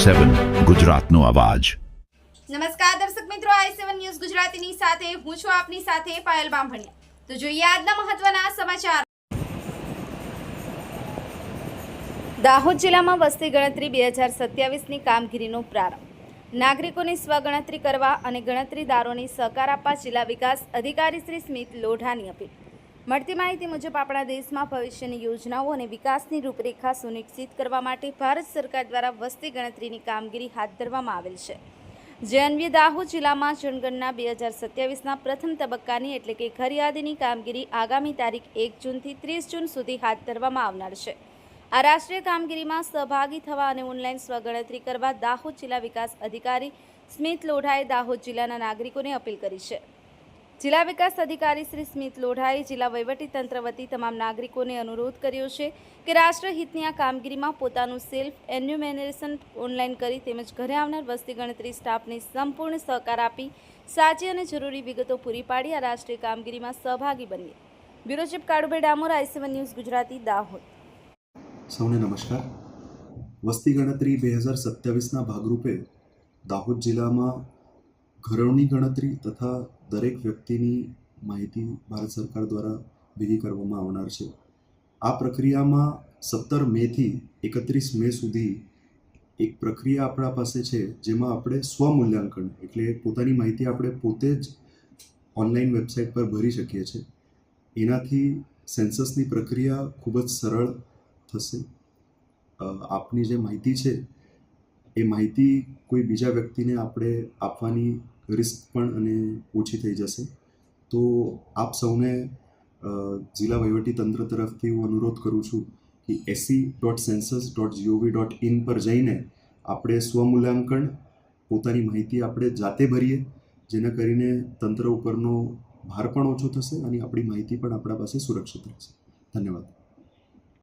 i7 ગુજરાતનો અવાજ। નમસ્કાર દર્શક મિત્રો, i7 ન્યૂઝ ગુજરાતીની સાથે હું છું આપની સાથે પાયલ બામભણિયા। તો જોઈએ આજના મહત્વના સમાચાર। દાહોદ જિલ્લામાં વસ્તી ગણતરી 2027ની કામગીરીનો પ્રારંભ। નાગરિકોની સ્વગણતરી કરવા અને ગણતરીદારોને સહકાર આપવા જિલ્લા વિકાસ અધિકારી શ્રી સ્મિત લોઢાની અપીલ। મળતી માહિતી મુજબ આપણા દેશમાં ભવિષ્યની યોજનાઓ અને વિકાસની રૂપરેખા સુનિશ્ચિત કરવા માટે ભારત સરકાર દ્વારા વસ્તી ગણતરીની કામગીરી હાથ ધરવામાં આવેલ છે, જે અન્વયે દાહોદ જિલ્લામાં જનગણના 2027ના પ્રથમ તબક્કાની એટલે કે ઘર યાદીની કામગીરી આગામી તારીખ 1 જૂનથી 30 જૂન સુધી હાથ ધરવામાં આવનાર છે। આ રાષ્ટ્રીય કામગીરીમાં સહભાગી થવા અને ઓનલાઈન સ્વગણતરી કરવા દાહોદ જિલ્લા વિકાસ અધિકારી સ્મિત લોઢાએ દાહોદ જિલ્લાના નાગરિકોને અપીલ કરી છે। જિલ્લા વિકાસ અધિકારી શ્રી સ્મિત લોઢાએ જિલ્લા વહીવટીતંત્ર વતી તમામ નાગરિકોને અનુરોધ કર્યો છે કે રાષ્ટ્રહિતની આ કામગીરીમાં પોતાનું સેલ્ફ એન્યુમેરેશન ઓનલાઈન કરી તેમજ ઘરે આવનાર વસ્તી ગણતરી સ્ટાફને સંપૂર્ણ સહકાર આપી સાચી અને જરૂરી વિગતો પૂરી પાડી આ રાષ્ટ્રીય કામગીરીમાં સહભાગી બનીએ। Bureau chief Kalubhai Damor, i7 news Gujarati, Dahod. સૌને નમસ્કાર। વસ્તી ગણતરી 2027ના ભાગરૂપે દાહોદ જિલ્લામાં ઘરોની ગણતરી તથા દરેક વ્યક્તિની માહિતી ભારત સરકાર દ્વારા ભેગી કરવામાં આવનાર છે। આ પ્રક્રિયામાં 17 મેથી 31 મે સુધી એક પ્રક્રિયા આપણા પાસે છે, જેમાં આપણે સ્વમૂલ્યાંકન એટલે પોતાની માહિતી આપણે પોતે જ ઓનલાઈન વેબસાઇટ પર ભરી શકીએ છીએ। એનાથી સેન્સસની પ્રક્રિયા ખૂબ જ સરળ થશે। આપની જે માહિતી છે એ માહિતી કોઈ બીજા વ્યક્તિને આપણે આપવાની રિસ્ક પણ અને ઓછી થઈ જશે। તો આપ સૌને જિલ્લા વહીવટીતંત્ર તરફથી હું અનુરોધ કરું છું કે se.census.gov.in પર જઈને આપણે સ્વમૂલ્યાંકન પોતાની માહિતી આપણે જાતે ભરીએ, જેના કરીને તંત્ર ઉપરનો ભાર પણ ઓછો થશે અને આપણી માહિતી પણ આપણા પાસે સુરક્ષિત રહેશે। ધન્યવાદ।